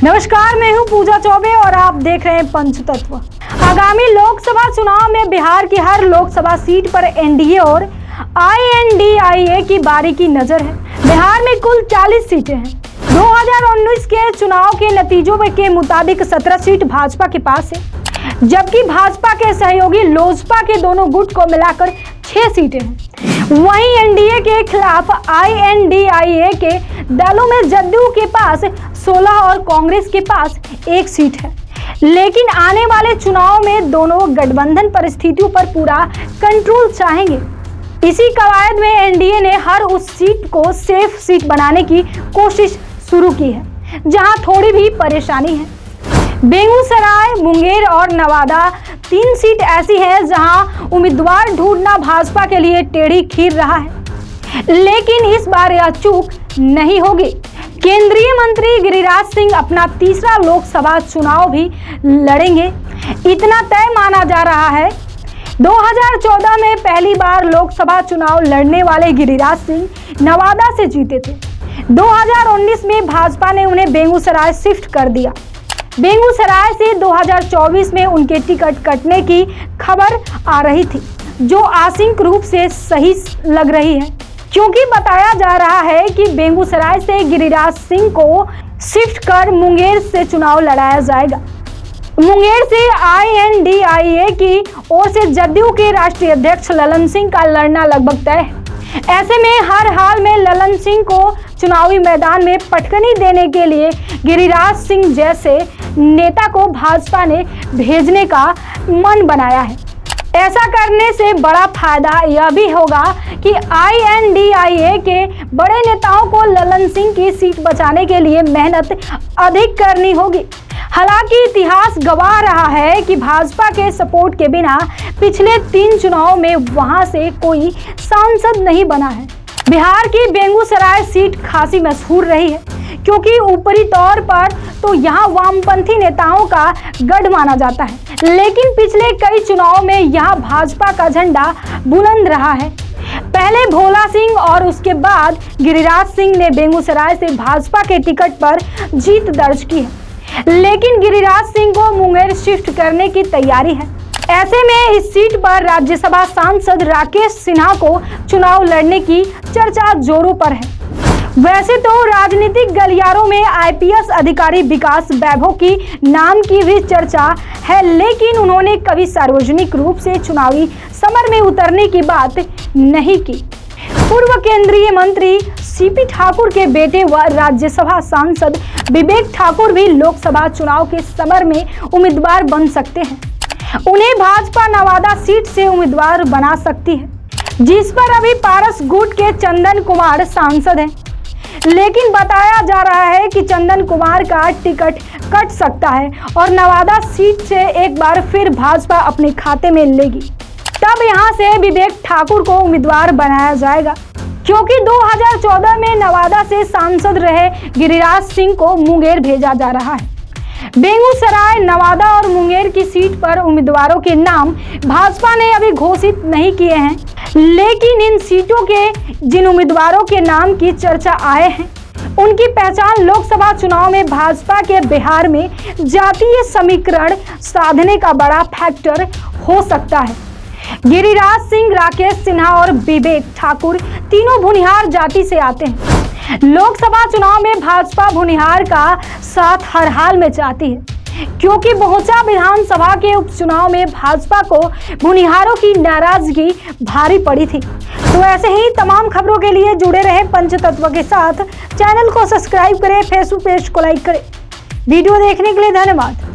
नमस्कार, मैं हूं पूजा चौबे और आप देख रहे हैं पंचतत्व। आगामी लोकसभा चुनाव में बिहार की हर लोकसभा सीट पर एनडीए और INDIA की बारी की नजर है। बिहार में कुल 40 सीटें हैं। 2019 के चुनाव के नतीजों के मुताबिक 17 सीट भाजपा के पास है, जबकि भाजपा के सहयोगी लोजपा के दोनों गुट को मिलाकर 6 सीटें हैं। वहीं एनडीए के खिलाफ INDIA के दलों में जदयू के पास 16 और कांग्रेस के पास 1 सीट है। लेकिन आने वाले चुनाव में दोनों गठबंधन परिस्थितियों पर पूरा कंट्रोल चाहेंगे। इसी कवायद में एनडीए ने हर उस सीट को सेफ सीट बनाने की कोशिश शुरू की है जहां थोड़ी भी परेशानी है। बेगूसराय, मुंगेर और नवादा 3 सीट ऐसी हैं जहां उम्मीदवार ढूंढना भाजपा के लिए टेढ़ी खीर रहा है। लेकिन इस बार यह चूक नहीं होगी। केंद्रीय मंत्री गिरिराज सिंह अपना तीसरा लोकसभा चुनाव भी लड़ेंगे, इतना तय माना जा रहा है। 2014 में पहली बार लोकसभा चुनाव लड़ने वाले गिरिराज सिंह नवादा से जीते थे। 2019 में भाजपा ने उन्हें बेगूसराय शिफ्ट कर दिया। बेगूसराय से 2024 में उनके टिकट कटने की खबर आ रही थी, जो आंशिक रूप से सही लग रही है, क्योंकि बताया जा रहा है कि बेगूसराय से गिरिराज सिंह को शिफ्ट कर मुंगेर से चुनाव लड़ाया जाएगा। मुंगेर से INDIA की ओर से जदयू के राष्ट्रीय अध्यक्ष ललन सिंह का लड़ना लगभग तय है। ऐसे में हर हाल में ललन सिंह को चुनावी मैदान में पटकनी देने के लिए गिरिराज सिंह जैसे नेता को भाजपा ने भेजने का मन बनाया है। ऐसा करने से बड़ा फायदा यह भी होगा कि INDIA के बड़े नेताओं को ललन सिंह की सीट बचाने के लिए मेहनत अधिक करनी होगी। हालांकि इतिहास गवाह रहा है कि भाजपा के सपोर्ट के बिना पिछले 3 चुनाव में वहां से कोई सांसद नहीं बना है। बिहार की बेगूसराय सीट खासी मशहूर रही है, क्योंकि ऊपरी तौर पर तो यहाँ वामपंथी नेताओं का गढ़ माना जाता है। लेकिन पिछले कई चुनाव में यहाँ भाजपा का झंडा बुलंद रहा है। पहले भोला सिंह और उसके बाद गिरिराज सिंह ने बेगूसराय से भाजपा के टिकट पर जीत दर्ज की है। लेकिन गिरिराज सिंह को मुंगेर शिफ्ट करने की तैयारी है। ऐसे में इस सीट पर राज्यसभा सांसद राकेश सिन्हा को चुनाव लड़ने की चर्चा जोरों पर है। वैसे तो राजनीतिक गलियारों में IPS अधिकारी विकास वैभव की नाम की भी चर्चा है, लेकिन उन्होंने कभी सार्वजनिक रूप से चुनावी समर में उतरने की बात नहीं की। पूर्व केंद्रीय मंत्री CP ठाकुर के बेटे व राज्यसभा सांसद विवेक ठाकुर भी लोकसभा चुनाव के समर में उम्मीदवार बन सकते हैं। उन्हें भाजपा नवादा सीट से उम्मीदवार बना सकती है, जिस पर अभी पारस गुट के चंदन कुमार सांसद हैं। लेकिन बताया जा रहा है कि चंदन कुमार का टिकट कट सकता है और नवादा सीट से एक बार फिर भाजपा अपने खाते में लेगी। तब यहां से विवेक ठाकुर को उम्मीदवार बनाया जाएगा, क्योंकि 2014 में नवादा से सांसद रहे गिरिराज सिंह को मुंगेर भेजा जा रहा है। बेगूसराय, नवादा और मुंगेर की सीट पर उम्मीदवारों के नाम भाजपा ने अभी घोषित नहीं किए हैं, लेकिन इन सीटों के जिन उम्मीदवारों के नाम की चर्चा आए हैं, उनकी पहचान लोकसभा चुनाव में भाजपा के बिहार में जातीय समीकरण साधने का बड़ा फैक्टर हो सकता है। गिरिराज सिंह, राकेश सिन्हा और विवेक ठाकुर तीनों भुनिहार जाति से आते हैं। लोकसभा चुनाव में भाजपा भुनिहार का साथ हर हाल में चाहती है, क्योंकि बहुचा विधानसभा के उपचुनाव में भाजपा को भुनिहारों की नाराजगी भारी पड़ी थी। तो ऐसे ही तमाम खबरों के लिए जुड़े रहे पंचतत्व के साथ। चैनल को सब्सक्राइब करें, फेसबुक पेज को लाइक करें। वीडियो देखने के लिए धन्यवाद।